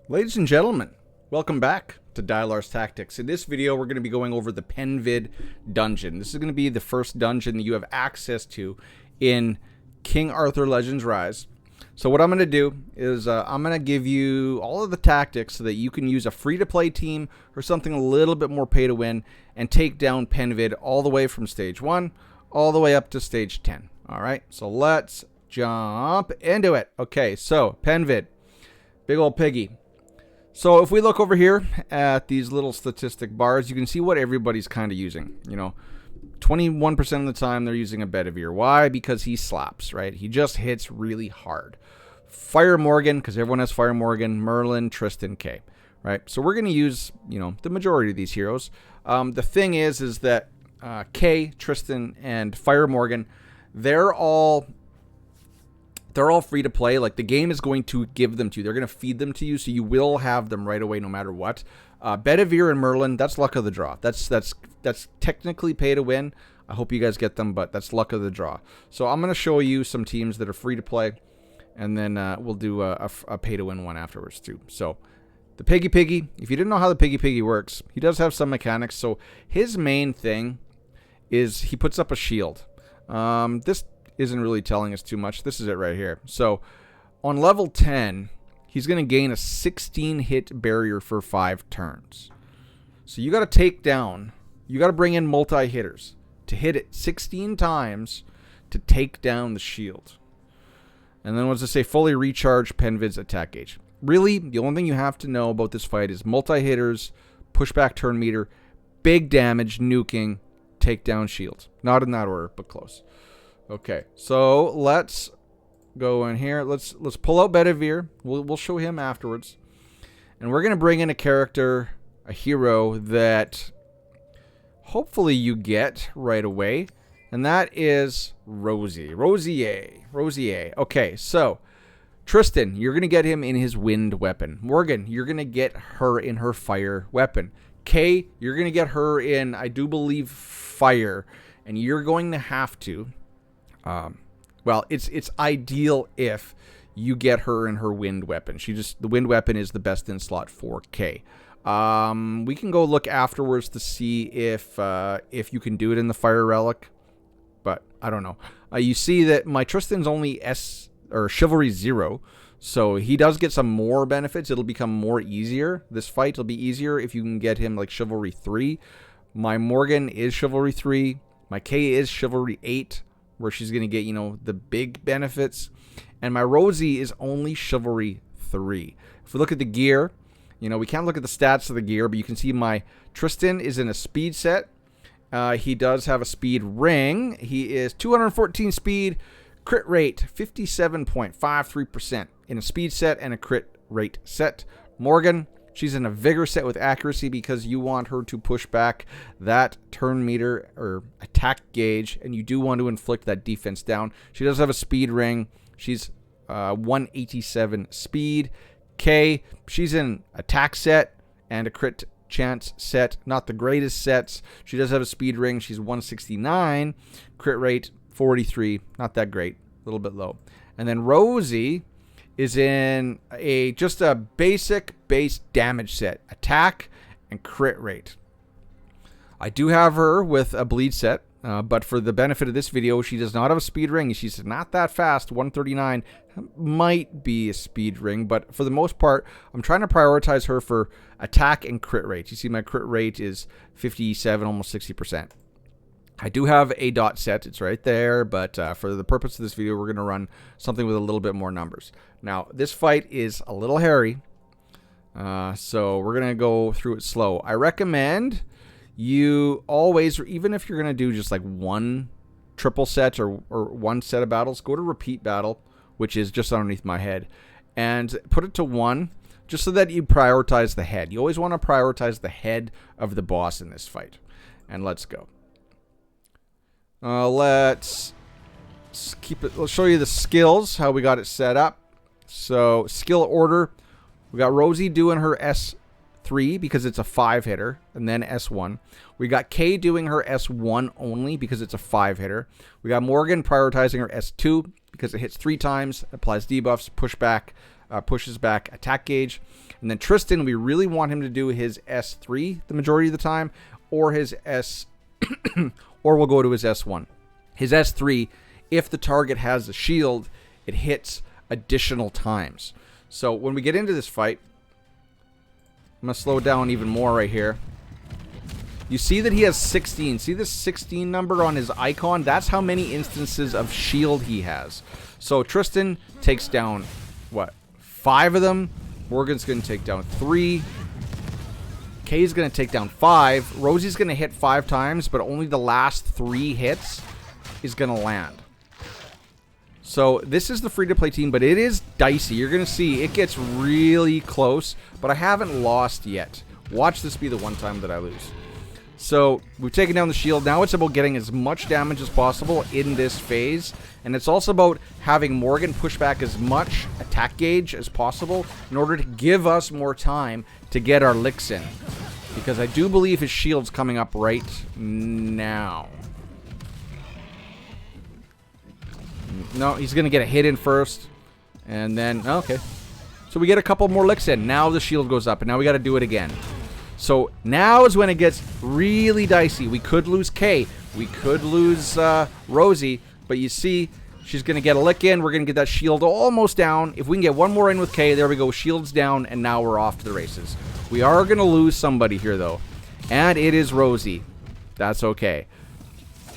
Ladies and gentlemen, welcome back to Dialar's Tactics. In this video, we're going to be going over the Penveid dungeon. This is going to be the first dungeon that you have access to in King Arthur Legends Rise. So what I'm going to do is I'm going to give you all of the tactics so that you can use a free-to-play team or something a little bit more pay-to-win and take down Penveid all the way from stage 1 all the way up to stage 10. All right, so let's jump into it. Okay, so Penveid, big old piggy. So if we look over here at these little statistic bars, you can see what everybody's kind of using. You know, 21% of the time they're using a Bedivere. Why? Because he slaps, right? He just hits really hard. Fire Morgan, because everyone has Fire Morgan, Merlin, Tristan, Kay, right? So we're going to use, you know, the majority of these heroes. The thing is that Kay, Tristan, and Fire Morgan, they're all free to play. Like, the game is going to give them to you. They're going to feed them to you, so you will have them right away no matter what. Bedivere and Merlin, that's luck of the draw. That's technically pay to win. I hope you guys get them, but that's luck of the draw. So I'm going to show you some teams that are free to play, and then we'll do a pay to win one afterwards too. So the Piggy, if you didn't know how the Piggy works, he does have some mechanics. So his main thing is he puts up a shield. This isn't really telling us too much. This is it right here. So on level 10, he's going to gain a 16 hit barrier for 5 turns. So you got to take down, you got to bring in multi-hitters to hit it 16 times to take down the shield. And then what does it say? Fully recharge Penveid's attack gauge. Really, the only thing you have to know about this fight is multi-hitters, pushback turn meter, big damage, nuking, take down shield. Not in that order, but close. Okay, so let's go in here. Let's pull out Bedivere. We'll show him afterwards. And we're going to bring in a character, a hero that hopefully you get right away. And that is Rosier. Okay, so Tristan, you're going to get him in his wind weapon. Morgan, you're going to get her in her fire weapon. Kay, you're going to get her in, I do believe, fire. And you're going to have to... well, it's ideal if you get her in her wind weapon. The wind weapon is the best in slot 4K. We can go look afterwards to see if you can do it in the fire relic, but I don't know. You see that my Tristan's only Chivalry 0, so he does get some more benefits. It'll become more easier. This fight will be easier if you can get him like Chivalry 3. My Morgan is Chivalry 3. My Kay is Chivalry 8. Where she's going to get, you know, the big benefits. And my Rosie is only Chivalry 3. If we look at the gear, you know, we can't look at the stats of the gear, but you can see my Tristan is in a speed set. He does have a speed ring. He is 214 speed, crit rate 57.53% in a speed set and a crit rate set. Morgan, she's in a vigor set with accuracy because you want her to push back that turn meter or attack gauge, and you do want to inflict that defense down. She does have a speed ring. She's 187 speed. Kay, she's in attack set and a crit chance set. Not the greatest sets. She does have a speed ring. She's 169. Crit rate 43. Not that great. A little bit low. And then Rosie is in just a basic base damage set, attack and crit rate. I do have her with a bleed set, but for the benefit of this video, she does not have a speed ring. She's not that fast. 139 might be a speed ring, but for the most part, I'm trying to prioritize her for attack and crit rate. You see my crit rate is 57, almost 60%. I do have a dot set. It's right there, but for the purpose of this video, we're going to run something with a little bit more numbers. Now, this fight is a little hairy, so we're going to go through it slow. I recommend you always, even if you're going to do just like one triple set or one set of battles, go to repeat battle, which is just underneath my head, and put it to 1, just so that you prioritize the head. You always want to prioritize the head of the boss in this fight. And let's go. Let's keep it. Let's show you the skills, how we got it set up. So, skill order. We got Rosie doing her S3 because it's a 5-hitter, and then S1. We got Kay doing her S1 only because it's a 5-hitter. We got Morgan prioritizing her S2 because it hits 3 times, applies debuffs, pushback, pushes back attack gauge. And then Tristan, we really want him to do his S3 the majority of the time, or his S, or we'll go to his S1. His S3, if the target has a shield, it hits additional times. So when we get into this fight, I'm going to slow down even more right here. You see that he has 16. See this 16 number on his icon? That's how many instances of shield he has. So Tristan takes down, what, 5 of them? Morgan's going to take down 3. Kay's going to take down 5. Rosie's going to hit 5 times, but only the last 3 hits is going to land. So this is the free-to-play team, but it is dicey. You're going to see it gets really close, but I haven't lost yet. Watch this be the one time that I lose. So we've taken down the shield. Now it's about getting as much damage as possible in this phase. And it's also about having Morgan push back as much attack gauge as possible in order to give us more time to get our licks in. Because I do believe his shield's coming up right now. No, he's going to get a hit in first. And then, okay. So we get a couple more licks in. Now the shield goes up, and now we got to do it again. So now is when it gets really dicey. We could lose Kay. We could lose Rosie. But you see, she's going to get a lick in. We're going to get that shield almost down. If we can get one more in with Kay, there we go. Shield's down, and now we're off to the races. We are going to lose somebody here, though. And it is Rosie. That's okay.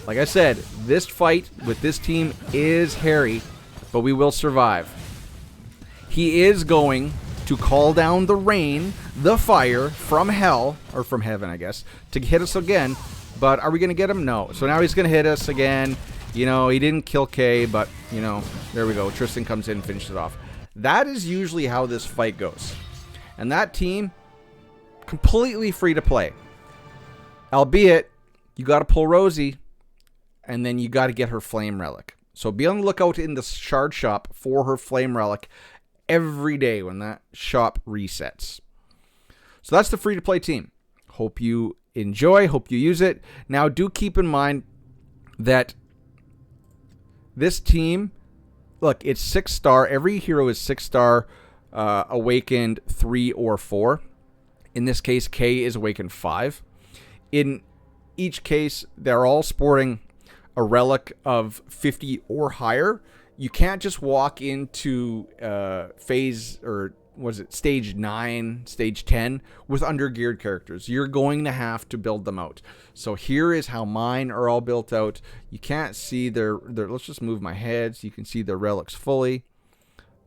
Like I said, this fight with this team is hairy, but we will survive. He is going to call down the rain, the fire from hell, or from heaven, I guess, to hit us again. But are we going to get him? No. So now he's going to hit us again. You know, he didn't kill Kay, but, you know, there we go. Tristan comes in and finishes it off. That is usually how this fight goes. And that team, completely free to play. Albeit, you got to pull Rosie, and then you got to get her flame relic. So be on the lookout in the shard shop for her flame relic every day when that shop resets. So that's the free-to-play team. Hope you enjoy. Hope you use it. Now, do keep in mind that this team, look, it's 6-star. Every hero is 6-star, awakened 3 or 4. In this case, Kay is awakened 5. In each case, they're all sporting a relic of 50 or higher. You can't just walk into phase, or was it stage 9, stage 10 with undergeared characters. You're going to have to build them out. So here is how mine are all built out. You can't see their let's just move my head so you can see the relics fully.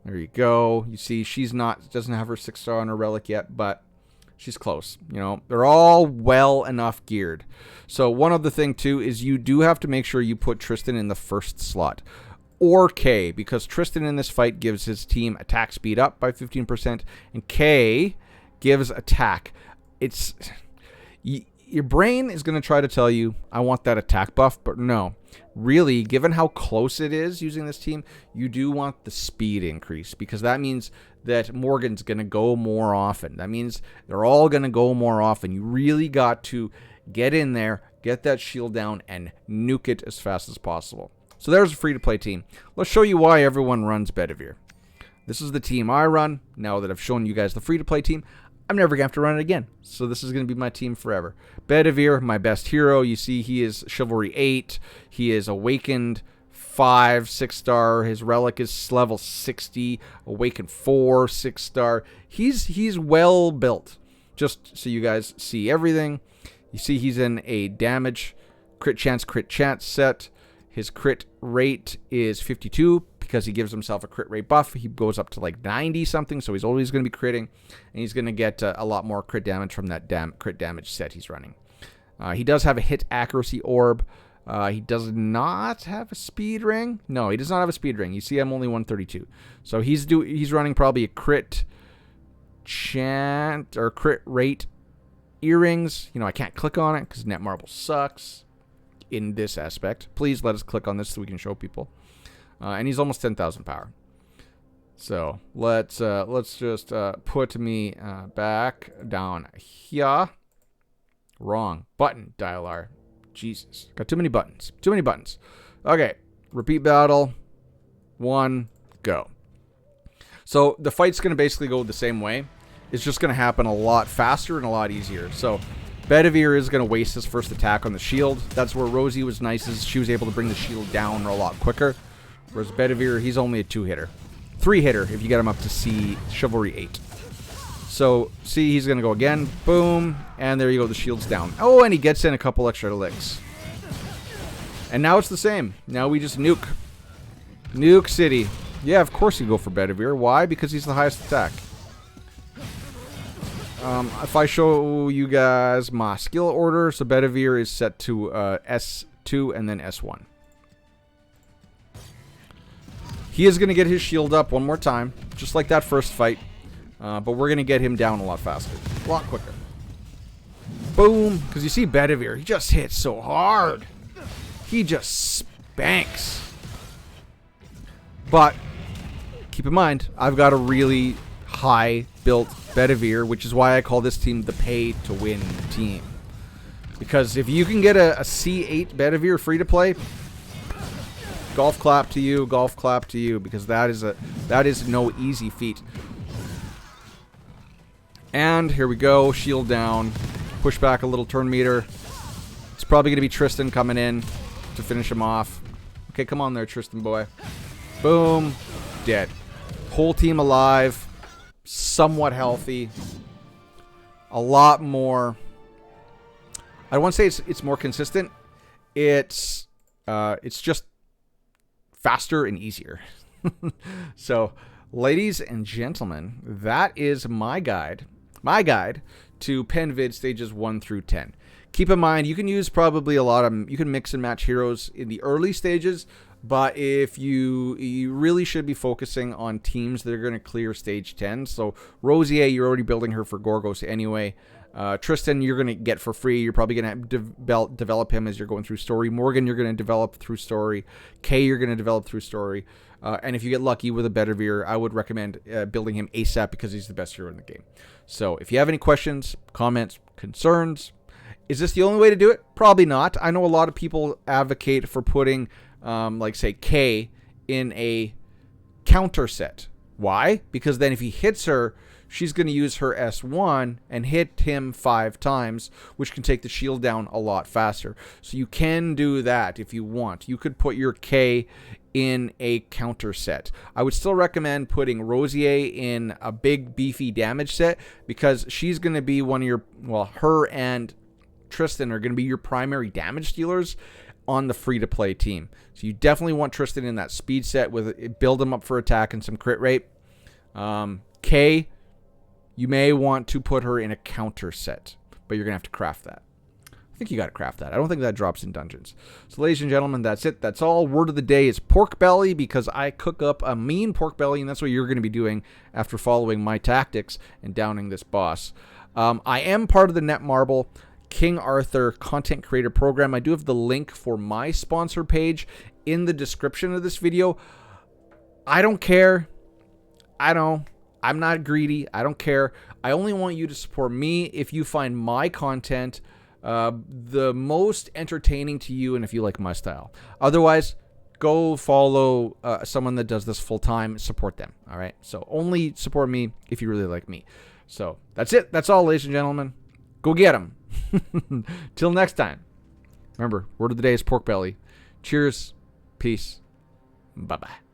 There you go. You see she's doesn't have her 6-star on her relic yet, but she's close. You know, they're all well enough geared. So one other thing too is you do have to make sure you put Tristan in the first slot. Or Kay, because Tristan in this fight gives his team attack speed up by 15%, and Kay gives attack. It's your brain is going to try to tell you, I want that attack buff, but no. Really, given how close it is using this team, you do want the speed increase, because that means that Morgan's going to go more often. That means they're all going to go more often. You really got to get in there, get that shield down, and nuke it as fast as possible. So there's a free-to-play team. Let's show you why everyone runs Bedivere. This is the team I run. Now that I've shown you guys the free-to-play team, I'm never going to have to run it again. So this is going to be my team forever. Bedivere, my best hero. You see he is Chivalry 8. He is Awakened 5, 6-star. His relic is level 60. Awakened 4, 6-star. He's well built. Just so you guys see everything. You see he's in a damage, crit chance set. His crit rate is 52 because he gives himself a crit rate buff. He goes up to like 90 something, so he's always going to be critting, and he's going to get a lot more crit damage from that crit damage set he's running. He does have a hit accuracy orb. He does not have a speed ring. No, he does not have a speed ring. You see, I'm only 132, so he's running probably a crit chant or crit rate earrings. You know, I can't click on it because Netmarble sucks in this aspect. Please let us click on this so we can show people. And he's almost 10,000 power. So let's just put me back down here. Wrong button, Dialar. Jesus, got too many buttons. Too many buttons. Okay, repeat battle. 1, go. So the fight's going to basically go the same way. It's just going to happen a lot faster and a lot easier. So Bedivere is going to waste his first attack on the shield. That's where Rosie was nice, is she was able to bring the shield down a lot quicker. Whereas Bedivere, he's only a 2-hitter. 3-hitter if you get him up to C Chivalry 8. So, see, he's going to go again. Boom. And there you go, the shield's down. Oh, and he gets in a couple extra licks. And now it's the same. Now we just nuke. Nuke City. Yeah, of course you go for Bedivere. Why? Because he's the highest attack. If I show you guys my skill order, so Bedivere is set to S2 and then S1. He is going to get his shield up one more time, just like that first fight. But we're going to get him down a lot faster. A lot quicker. Boom. Because you see Bedivere, he just hits so hard. He just spanks. But keep in mind, I've got a really high-built Bedivere, which is why I call this team the pay-to-win team. Because if you can get a C8 Bedivere free-to-play, golf clap to you, because that is no easy feat. And here we go, shield down, push back a little turn meter. It's probably going to be Tristan coming in to finish him off. Okay, come on there, Tristan boy. Boom, dead. Whole team alive. Somewhat healthy. A lot more. I won't say it's more consistent. It's just faster and easier. So, ladies and gentlemen, that is my guide to Penveid stages 1 through 10. Keep in mind, you can use probably a lot of, you can mix and match heroes in the early stages, but if you really should be focusing on teams that are going to clear stage 10. So Rosier, you're already building her for Gorgos anyway. Tristan, you're going to get for free. You're probably going to develop him as you're going through story. Morgan, you're going to develop through story. Kay, you're going to develop through story. And if you get lucky with a Bedivere, I would recommend building him ASAP because he's the best hero in the game. So if you have any questions, comments, concerns, is this the only way to do it? Probably not. I know a lot of people advocate for putting, like, say, Kay in a counter set. Why? Because then if he hits her, she's going to use her S1 and hit him 5 times, which can take the shield down a lot faster. So you can do that if you want. You could put your K in a counter set. I would still recommend putting Rosier in a big, beefy damage set because she's going to be one of your, well, her and Tristan are going to be your primary damage dealers on the free-to-play team. So you definitely want Tristan in that speed set with build him up for attack and some crit rate. Kay, you may want to put her in a counter set, but you're going to have to craft that. I think you got to craft that. I don't think that drops in dungeons. So ladies and gentlemen, that's it. That's all. Word of the day is pork belly because I cook up a mean pork belly, and that's what you're going to be doing after following my tactics and downing this boss. I am part of the Netmarble King Arthur content creator program. I do have the link for my sponsor page in the description of this video. I don't care. I know. I'm not greedy. I don't care. I only want you to support me if you find my content the most entertaining to you and if you like my style. Otherwise, go follow someone that does this full time. Support them. All right. So only support me if you really like me. So that's it. That's all, ladies and gentlemen. Go get them. Till next time. Remember, word of the day is pork belly. Cheers. Peace. Bye-bye.